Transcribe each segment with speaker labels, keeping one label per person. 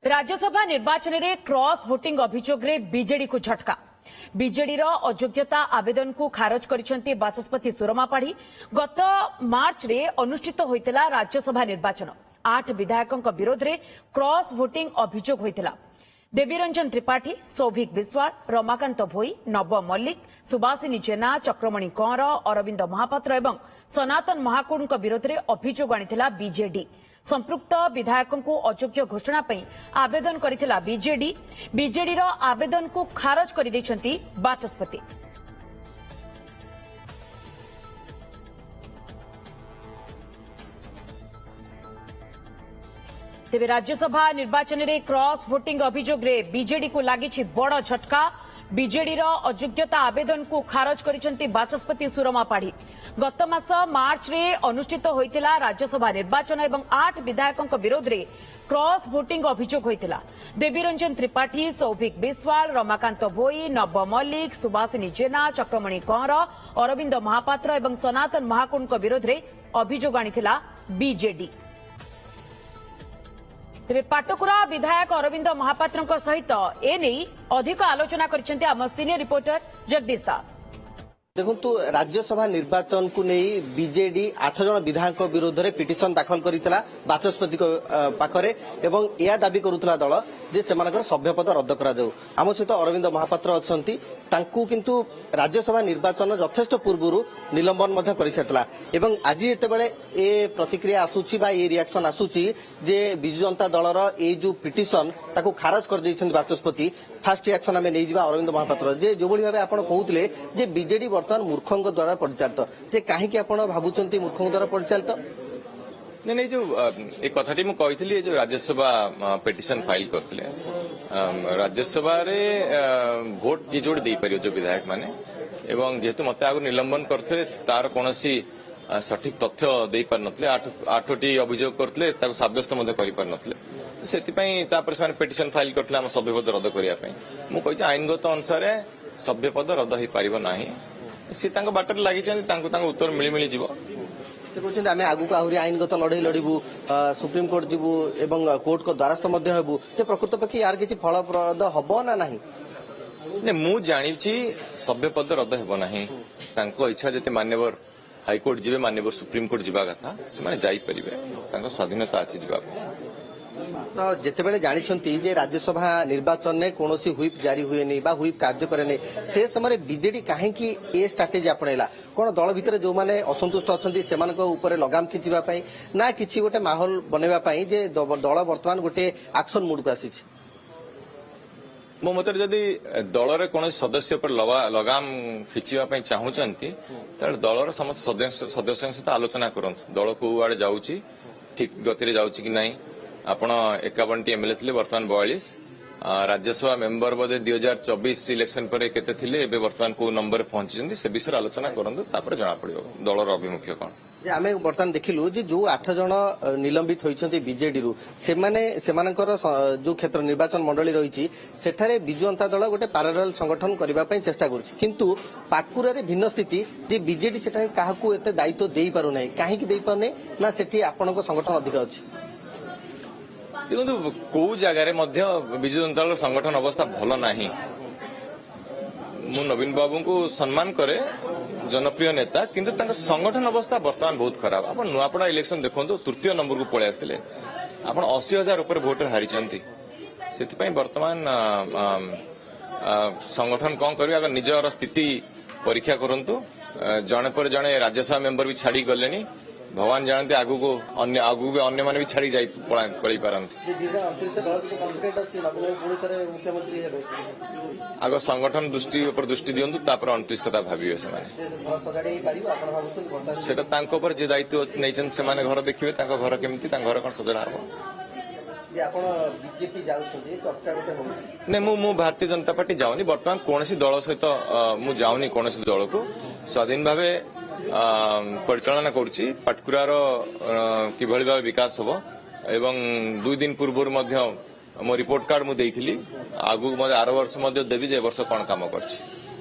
Speaker 1: राज्यसभा निर्वाचन में cross voting अभियोग रे बीजेडी को झटका। बीजेडी अयोग्यता आवेदन को खारज करिसेंती बाचस्पति सुरमा पाढ़ी। गत मार्च रे अनुष्ठित होइतिला राज्यसभा निर्वाचन 8 विधायकों विरोध रे क्रॉस वोटिंग अभियोग होइतिला। देवीरंजन त्रिपाठी, सौभिक विश्वाल, रमाकांत भोई, नव मल्लिक, सुभाषिनी जेना, चक्रमणि कंवर, अरविंद महापात्र एवं सनातन महाकुड़ विरोध में अभियोग आनिथिला बीजेडी। संपृक्त विधायकों को अयोग्य घोषणा पई आवेदन करिथिला बीजेडी। बीजेडी रो आवेदन को खारज कर दैछंती बाचस्पति। तेबे राज्यसभा निर्वाचन में क्रॉस वोटिंग अभियोग रे बीजेडी को लागिछि बड़ झटका। बीजेडी रो अयोग्यता आवेदन को खारज करिसेंती बाचस्पति सुरमा पाढ़ी। गत मास मार्च रे अनुष्ठित होइतिला राज्यसभा निर्वाचन एवं 8 विधायकों विरोध रे क्रॉस वोटिंग अभियोग होइतिला। देवीरंजन त्रिपाठी, सौभिक विश्वाल, रमाकांत भोई, नव मल्लिक, सुभाषिनी जेना, चक्रमणि कंवर, अरविंद महापात्र एवं सनातन महाकुड़ विरोध में अभियोग आनिथिला बीजेडी। तेरे पाटकुरा विधायक अरविंद महापात्र सहित एने अधिक आलोचना करछन्ते आम सीनियर रिपोर्टर जगदीश दास।
Speaker 2: देखु राज्यसभा निर्वाचन को नहीं बीजेडी 8 जन विधायक विरोध में पिटिशन दाखल करितला बाचस्पति पाखरे एवं या दाबी करुतला दल जे सेमानकर सभ्यपद रद्द करा जाऊ। आम सहित अरविंद महापात्र अछंती। तांकू किंतु राज्यसभा निर्वाचन यथेष्ट पूर्व निलंबन मध्य करिछतला एवं आज जेतेबेले ए प्रतिक्रिया आसुची बा ए रिएक्शन आसुची जे बिजु जनता दलर ए जो पिटिशन ताकू खारज कर दैछन्ती बाचस्पति। फास्ट रिएक्शन आमे नै जिबा अरविंद महापात्र जे जो भली भाबे आपण कहउतले जे बीजेडी वर्तमान मूर्खंग द्वारा परिचालित जे काहेकि आपण भाबुचंती मूर्खंग द्वारा परिचालित
Speaker 3: नहीं जो एक कथाटी मुझे कही जो राज्यसभा पिटिशन फाइल करते राज्यसभा रे भोट जी जोड़ दे पार जो विधायक माने एवं जेहेतु मत आग निलंबन करते तार कौन सठिक तथ्य दे पार नथले 8टी अभियोग करते सब्यस्त से पिटिशन फाइल करते आम सभ्यपद रद्द करने मुझे आईनगत अनुसार सभ्यपद रद्द हो पार ना सी बाटर लगी उत्तर मिली मिली जीव
Speaker 2: आमे आगु को आहुरी आईनगत लड़ाई लड़बू सुप्रीम कोर्ट जीवु एवं कोर्ट को द्वारस्थ मध्य हेबू जे प्रकृत पक्षी यार किछि फलप्रद हबो ना नाही
Speaker 3: ने मु जानिछि सभ्यपद रद्द हेबो नाही तांको इच्छा जते मान्यवर हाईकोर्ट जीवे मान्यवर सुप्रीम कोर्ट जीवा कथा से माने जाई परिबे तांको स्वाधीनता अछि जीवा
Speaker 2: तो जितेबले जानिछंती जे राज्यसभा निर्वाचन में कौनसी हुईप जारी हुए नहीं बा हुईप कार्य करे नहीं से समय बीजेडी काहे की ए स्ट्रेटेजी आपणेला कौन दल भितर जो माने असंतुष्ट अछंती सेमानक ऊपर लगाम खिचिबा पई ना किछि गोटे माहौल बनेबा पई जे दल वर्तमान गोटे एक्शन मूड को आसी
Speaker 3: मो मत जदि दल रे कौन सदस्य पर लगाम खिचिबा पई चाहूचंती त दलर समस्त सदस्यों सहित आलोचना करंत दल को आड़े जाउची ठीक गति रे जाउची कि नाही आपण 51 एमएलए थे बर्तमान 42 राज्यसभा मेंबर बोधे 2024 इलेक्शन पर केते थिले एबे बर्तमान को नंबर पहुंची से विषय आलोचना करंतु तापर जना पड़ियो दलर अभिमुख्य कोन
Speaker 2: जे आमे बर्तमान देखिलु जे जो 8 जन निलंबित होइछंती बीजेडी रु सेमानकर जो क्षेत्र निर्वाचन मंडली रहिछि सेठारे बिजु जनता दल गोटे पैरेलल संगठन करिबा पई चेष्टा करूछि किंतु पाटकुरा रे भिन्न स्थिति जे बीजेडी सेठा काहाकू एते दायित्व देई पारु नै काहे की देई पारु नै ना सेठी आपनको संगठन अधिक अछि
Speaker 3: देखो कौ जगार विजु जनता दल संगठन अवस्था भल ना मु नवीन बाबू को सम्मान करे जनप्रिय नेता किंतु संगठन अवस्था बर्तमान बहुत खराब आप नुआपड़ा इलेक्शन देखो तृतीय नंबर को पलि आसिले आप 80,000 ऊपर भोटर हारी से बर्तमान संगठन कौन कर अगर निजर स्थिति परीक्षा करंतु जड़े पर जड़े राज्यसभा मेंबर भी छाड़ी गले भगवान जानते आगु को आगु अन्य माने भी छाड़ी जाई पड़ी पारंती आग संगठन दृष्टि ऊपर दृष्टि दियंतु तापर 29 कथा भाबियो से माने सेटा तांको पर जे दायित्व नैचन से माने घर देखिबे तांको घर केमती तांको घर कोन सजरा हो
Speaker 2: जे आपण बीजेपी जाउछथि चर्चा गोटे होछि
Speaker 3: ने मु भारतीय जनता पार्टी जाउनी बर्तमान कोनसी दल सहित मु जाउनी कोनसी दल को स्वाधीन भावे परिचालना करुच्ची पाटकुरार किभली भाव विकास हम एवं 2 दिन पूर्व मो रिपोर्ट कार्ड मुझे आगु आर वर्ष देवी जे वर्ष कौन काम कर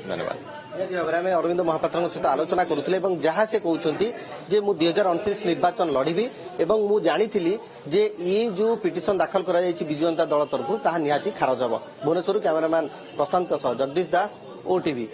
Speaker 3: धन्यवाद।
Speaker 2: ନିହାତି ଭାବରେ ଆମେ ଅରବିନ୍ଦ ମହାପାତ୍ରଙ୍କ ସହିତ ଆଲୋଚନା କରୁଥିଲେ ଏବଂ ଯାହା ସେ କହୁଛନ୍ତି ଯେ ମୁଁ 2029 ନିର୍ବାଚନ ଲଢିବି ଏବଂ ମୁଁ ଜାଣିଥିଲି ଯେ ଏ ଯୋଉ ପିଟିସନ ଦାଖଲ କରାଯାଇଛି ବିଜୁ ଜନତା ଦଳ ତରଫରୁ ତାହା ନିହାତି ଖାରଜ ହେବ। ଭୁବନେଶ୍ୱରରୁ କ୍ୟାମେରାମ୍ୟାନ ପ୍ରଶାନ୍ତଙ୍କ ସହ ଜଗଦୀଶ ଦାସ, ଓଟିଭି।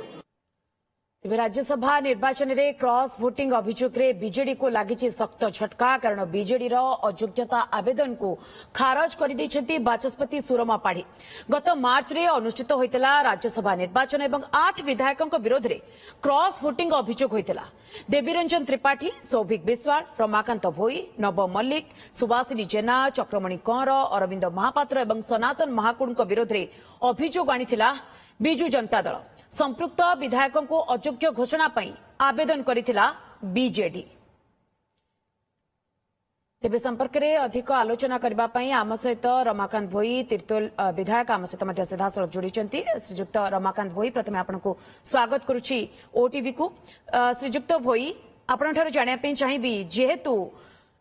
Speaker 1: ତେବେ ରାଜ୍ୟସଭା ନିର୍ବାଚନରେ କ୍ରସ୍ ଭୋଟିଂ ଅଭିଯୋଗରେ ବିଜେଡିକୁ ଲାଗିଛି ଶକ୍ତ ଝଟକା କାରଣ ବିଜେଡିର ଅଯୋଗ୍ୟତା ଆବେଦନକୁ ଖାରଜ କରିଦେଇଛନ୍ତି ବାଚସ୍ପତି ସୁରମା ପାଢୀ। ଗତ ମାର୍ଚ୍ଚରେ ଅନୁଷ୍ଠିତ ହୋଇଥିଲା ରାଜ୍ୟସଭା ନିର୍ବାଚନ ଏବଂ 8 ବିଧାୟକଙ୍କ ବିରୋଧରେ କ୍ରସ୍ ଭୋଟିଂ ଅଭିଯୋଗ ହୋଇଥିଲା। ଦେବୀରଞ୍ଜନ ତ୍ରିପାଠୀ, ସୌଭିକ ବିଶ୍ୱାଳ, ରମାକାନ୍ତ ଭୋଇ, ନବ ମଲ୍ଲିକ, ସୁବାସିନୀ ଜେନା, ଚକ୍ରମଣି କଁର, ଅରବିନ୍ଦ ମହାପାତ୍ର ଏବଂ ସନାତନ ମହାକୁଡଙ୍କ ବିରୋଧରେ ଅଭିଯୋଗ ଆଣିଥିଲା ବିଜୁ ଜନତା ଦଳ। संपृक्त विधायकों को अयोग्य घोषणा पर आवेदन करिथिला बीजेडी। तेबे संपर्क में अधिक आलोचना करने आम सहित रमाकांत भोई तीर्तोल विधायक आम सहित सीधासल जोड़ी श्रीजुक्त रमाकांत भोई प्रथम आपको स्वागत करुच्ची ओटीवी को। श्रीजुक्त भोई आपण जानापी चाहिए जेहेतु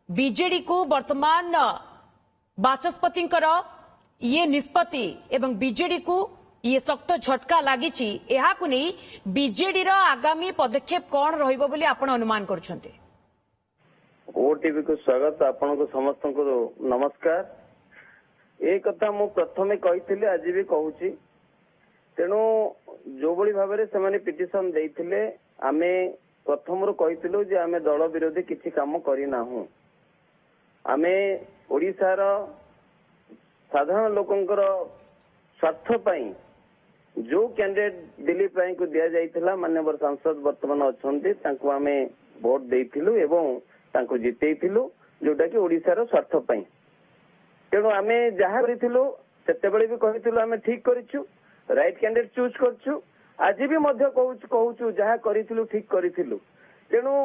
Speaker 1: बीजेडी को वर्तमान बाचस्पति ये निष्पत्ति एवं बीजेडी को ये शक्त झटका लगी बीजेडी रो आगामी पदक्षेप कौन रहिबो बोली आपण अनुमान करुछन्ते।
Speaker 4: ओटीवी को स्वागत, आपण को समस्त को नमस्कार। ए कथा मु प्रथमे कहिथिले आज भी कहूची, तेणु जो बड़ी भाव में से पिटिशन देइथिले आमे प्रथम रो कहिथिलु जे आमे दल विरोधी किछि काम करिना हूं। आमे ओडिसा रो साधारण लोकंकर स्वार्थ पई जो कैंडिडेट दिलीप राय को दिया जाइथिला माननीय सांसद वर्तमान अछंती तांको आमे वोट देइथिलु एवं तांको जितेइथिलु जोटा कि ओडिसा रो स्वार्थ पई। तेणु आमे जहा करिथिलु सेतेबेले भी कहिथिलु आमे ठीक करिछु, राइट कैंडिडेट चूज करछु। आज भी मध्य कहूछु जहा करिथिलु ठीक करिथिलु। तेणु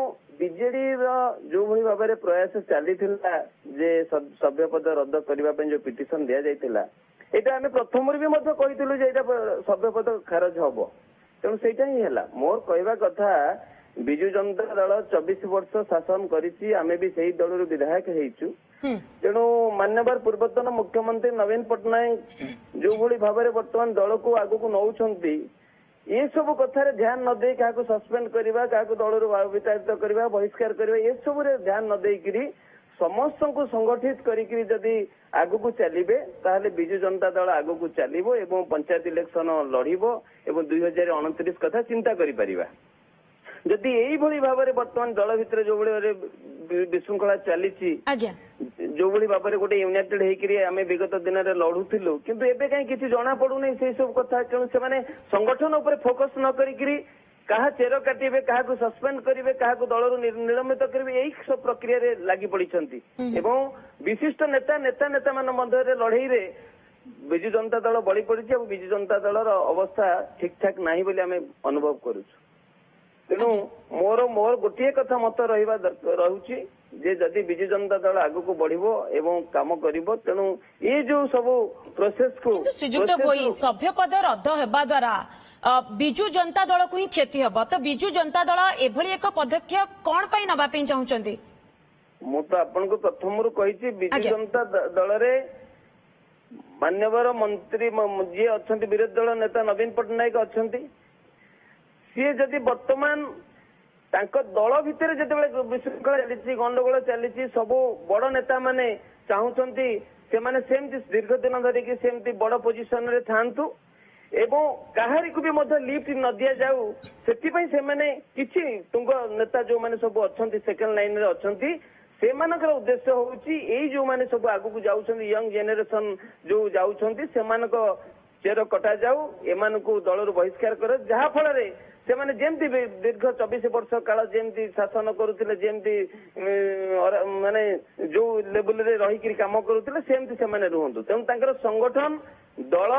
Speaker 4: बीजेडी रो जो भली भाव में प्रयास चलीथिला जे सभ्य पद रद्द करबा पई जो पिटिशन दिया जाइथिला एटा आमे प्रथम भी मध्य कहिथिलु जे एटा सभ्य पद खारज हबो। तेणु सेटा ही हैला मोर कहबा कथा बिजु जनता दल 24 वर्ष शासन करिछि, आमे भी सही दलर विधायक हेइछु। तेणु मान्यवर पूर्वतन मुख्यमंत्री नवीन पटनायक जो भली भाव में वर्तमान दल को आगु को नौछंती ये सब कथार ध्यान न दे क्या सस्पेंड करवा क्या दलर विताड़ित करवा बहिष्कार करवा ये सब ध्यान न देकरी समस्त को संगठित करी जदि आगु को चलिबे ताहले बिजु जनता दल आगु को चलिबो एवं पंचायत इलेक्शन लड़िबो एवं 2029 कथा चिंता करि परिबा। जदि एई भली भाव में वर्तमान दल भितर जो भली विशृंखला चलीची जो भली भाव में गोटे यूनाइटेड हेकरी आमे विगत दिन में लड़ुथिलु किंतु एबे काई किछि जाना पड़ु नै से सब कथा तेणु से माने संगठन ऊपर फोकस न करिकरी कहा चेर काटिबे कहा को सस्पेंड करिवे कहा को दलरु निलंबित करिवे एई सब प्रक्रिया रे लागि पड़िछंती एवं विशिष्ट नेता मान मध्य लड़ाई रे बिजु जनता दल बड़ी पड़िछि और बिजु जनता दलर अवस्था ठीक ठाक नाही बोली आमे अनुभव करूछु। तेणु मोर गोटे कथा मत रहुछि जे जदि बिजु जनता दल आगु को बढ़िबो एवं काम करिबो तेणु ये जो सब प्रोसेस को
Speaker 1: श्रीजुक्त भोई सभ्य पद रद्द हेबा द्वारा बिजु जनता दल को ही क्षति हबो तो बिजु जनता दल एभली एक पदक्षेप कोन पई नबा पई चाहुचंती।
Speaker 4: मु तो आपन को प्रथम रु कहिछि बिजु जनता दल रे मान्यवर मंत्री जे अछंती विरोधी दल नेता नवीन पटनायक अछंती सी जदि वर्तमान तांको दल भितर जेतेबेले विशृंखला चलीछि गंडगोल चलीछि सब बड़ नेता माने चाहुचंती से माने सेमति दीर्घ दिन धरिकी सेमति बड़ पोजिशन रे थांतु एवं काहारी को भी मध्य लिफ्ट न दिया जाऊ सेतिपई से माने किछि तुंग नेता जो माने सब अछंती सेकंड लाइन रे अछंती से मानकर उद्देश्य होउछि एई जो माने सब आगु को जाउछंती यंग जनरेशन जो जाउछंती से मानको चेर कटा जाऊ एमान को दलर बहिष्कार कर जहा फल रे से माने जेमती दीर्घ 24 वर्ष काल जेमती शासन करुथिले जेमती माने जो लेवल रे रही कि काम करुथिले सेमती से माने रहंतु। तेणु तांकर संगठन दल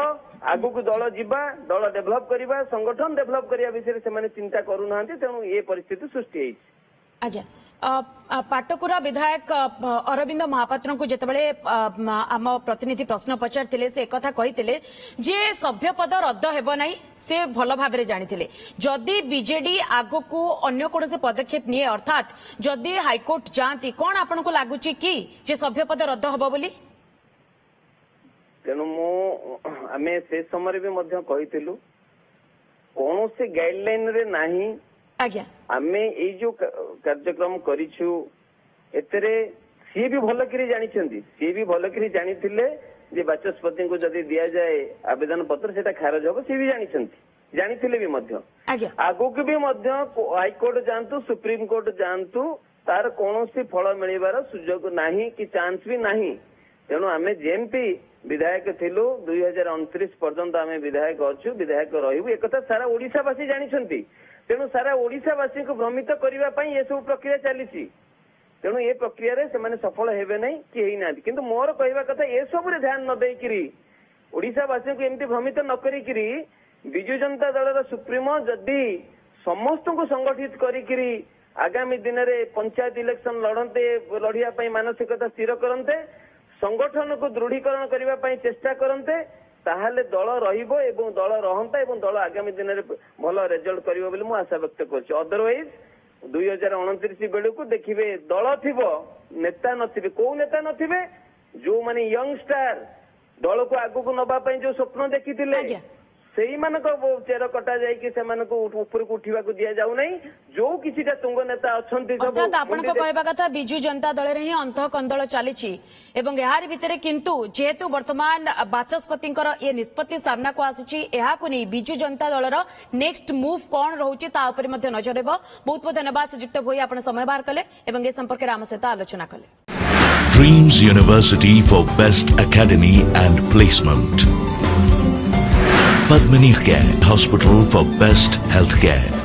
Speaker 4: आगु को दल जीवा दल डेभलप करिबा संगठन डेभलप करिया विषय से माने चिंता करू नाहंती। तेणु ये परिस्थिति सृष्टि हेछि।
Speaker 1: आज्ञा पाटकुरा विधायक अरविंद महापात्र को जितेबाला आम प्रतिनिधि प्रश्न पचार से कथा कही जे सभ्य पद रद्द हेब ना से भल भाव जानी जदि बीजेडी आग को अन्य कौन से पदक्षेप निए अर्थात जदि हाईकोर्ट जाती कौन आपन को लगुच कि जे सभ्य पद रद्द हम बोली।
Speaker 4: तेणु आमे से समय भी कही କୌଣସି ଗାଇଡଲାଇନ ରେ ନାହିଁ।
Speaker 1: ଆଜ୍ଞା
Speaker 4: ଆମେ ଏଇ ଯୋଉ କାର୍ଯ୍ୟକ୍ରମ କରିଛୁ ଏଥିରେ ସିଏ ବି ଭଲକିରି ଜାଣିଛନ୍ତି, ସିଏ ବି ଭଲକିରି ଜାଣିଥିଲେ ଯେ ବାଚସ୍ପତିଙ୍କୁ ଯଦି ଦିଆଯାଏ ଆବେଦନ ପତ୍ର ସେଟା ଖାରଜ ହବ, ସିଏ ବି ଜାଣିଛନ୍ତି, ଜାଣିଥିଲେ ବି ମଧ୍ୟ।
Speaker 1: ଆଜ୍ଞା
Speaker 4: ଆଗକୁ ବି ମଧ୍ୟ ହାଇକୋର୍ଟ ଯାଆନ୍ତୁ, ସୁପ୍ରିମକୋର୍ଟ ଯାଆନ୍ତୁ, ତାର କୌଣସି ଫଳ ମିଳିବାର ସୁଯୋଗ ନାହିଁ କି ଚାନ୍ସ ବି ନାହିଁ। ତେଣୁ ଆମେ ଯେମିତି ବିଧାୟକ ଥିଲୁ 2029 ପର୍ଯ୍ୟନ୍ତ ଆମେ ବିଧାୟକ ଅଛୁ, ବିଧାୟକ ରହିବୁ, ଏକଥା ସାରା ଓଡିଶାବାସୀ ଜାଣିଛନ୍ତି। ତେଣୁ ସାରା ଓଡିଶାବାସୀଙ୍କୁ ଭ୍ରମିତ କରିବା ପାଇଁ ଏସବୁ ପ୍ରକ୍ରିୟା ଚାଲିଛି। ତେଣୁ ଏ ପ୍ରକ୍ରିୟାରେ ସେମାନେ ସଫଳ ହେବେ ନାହିଁ କି ହେଇନାହାନ୍ତି। କିନ୍ତୁ ମୋର କହିବା କଥା ଏସବୁରେ ଧ୍ୟାନ ନ ଦେଇକିରି ଓଡିଶାବାସୀଙ୍କୁ ଏମିତି ଭ୍ରମିତ ନ କରିକିରି ବିଜୁ ଜନତା ଦଳର ସୁପ୍ରିମୋ ଯଦି ସମସ୍ତଙ୍କୁ ସଂଗଠିତ କରିକିରି ଆଗାମୀ ଦିନରେ ପଞ୍ଚାୟତ ଇଲେକ୍ସନ ଲଢିବା ପାଇଁ ମାନସିକତା ସ୍ଥିର କରନ୍ତେ, ସଂଗଠନକୁ ଦୃଢୀକରଣ କରିବା ପାଇଁ ଚେଷ୍ଟା କରନ୍ତେ, ତାହେଲେ ଦଳ ରହିବ ଏବଂ ଦଳ ରହନ୍ତା ଏବଂ ଦଳ ଆଗାମୀ ଦିନରେ ଭଲ ରେଜଲ୍ଟ କରିବ ବୋଲି ମୁଁ ଆଶା ବ୍ୟକ୍ତ କରୁଛି। ଅଦରୱାଇଜ 2029 ବେଳକୁ ଦେଖିବେ ଦଳ ଥିବ, ନେତା ନଥିବେ। କୋଉ ନେତା ନଥିବେ? ଯୋଉମାନେ ୟଙ୍ଗଷ୍ଟାର ଦଳକୁ ଆଗକୁ ନବା ପାଇଁ ଯୋଉ ସ୍ୱପ୍ନ ଦେଖିଥିଲେ
Speaker 1: ଆଜ୍ଞା
Speaker 4: ସେଇମାନଙ୍କ ଚେର କଟା ଯାଇକି ସେମାନଙ୍କୁ ଉପରକୁ ଉଠିବାକୁ ଦିଆଯାଉନାହିଁ। ଯୋଉ କିଛିଟା ତୁଙ୍ଗ ନେତା ଅଛନ୍ତି ସବୁ
Speaker 1: ଅର୍ଥାତ୍ ଆପଣଙ୍କ କହିବା କଥା ବିଜୁ ଜନତା ଦଳରେ ହିଁ ଅନ୍ତଃ କନ୍ଦଳ ଚାଲିଛି ଏବଂ ଏହାରି ଭିତରେ କିନ୍ତୁ ଯେହେତୁ ବର୍ତ୍ତମାନ ବାଚସ୍ପତିଙ୍କର ଏ ନିଷ୍ପତ୍ତି ସାମ୍ନାକୁ ଆସିଛି, ଏହାକୁ ନେଇ ବିଜୁ ଜନତା ଦଳର ନେକ୍ସଟ ମୁଭ କଣ ରହୁଛି ତା ଉପରେ ମଧ୍ୟ ନଜର ହେବ। ବହୁତ ବହୁତ ଧନ୍ୟବାଦ ସୁଯୁକ୍ତ ଭୋଇ, ଆପଣ ସମୟ ବାହାର କଲେ ଏବଂ ଏ ସମ୍ପର୍କରେ ଆମ ସହିତ ଆଲୋଚନା କଲେ।
Speaker 5: Dreams University for Best Academy and Placement. Padmini Care Hospital for Best Healthcare.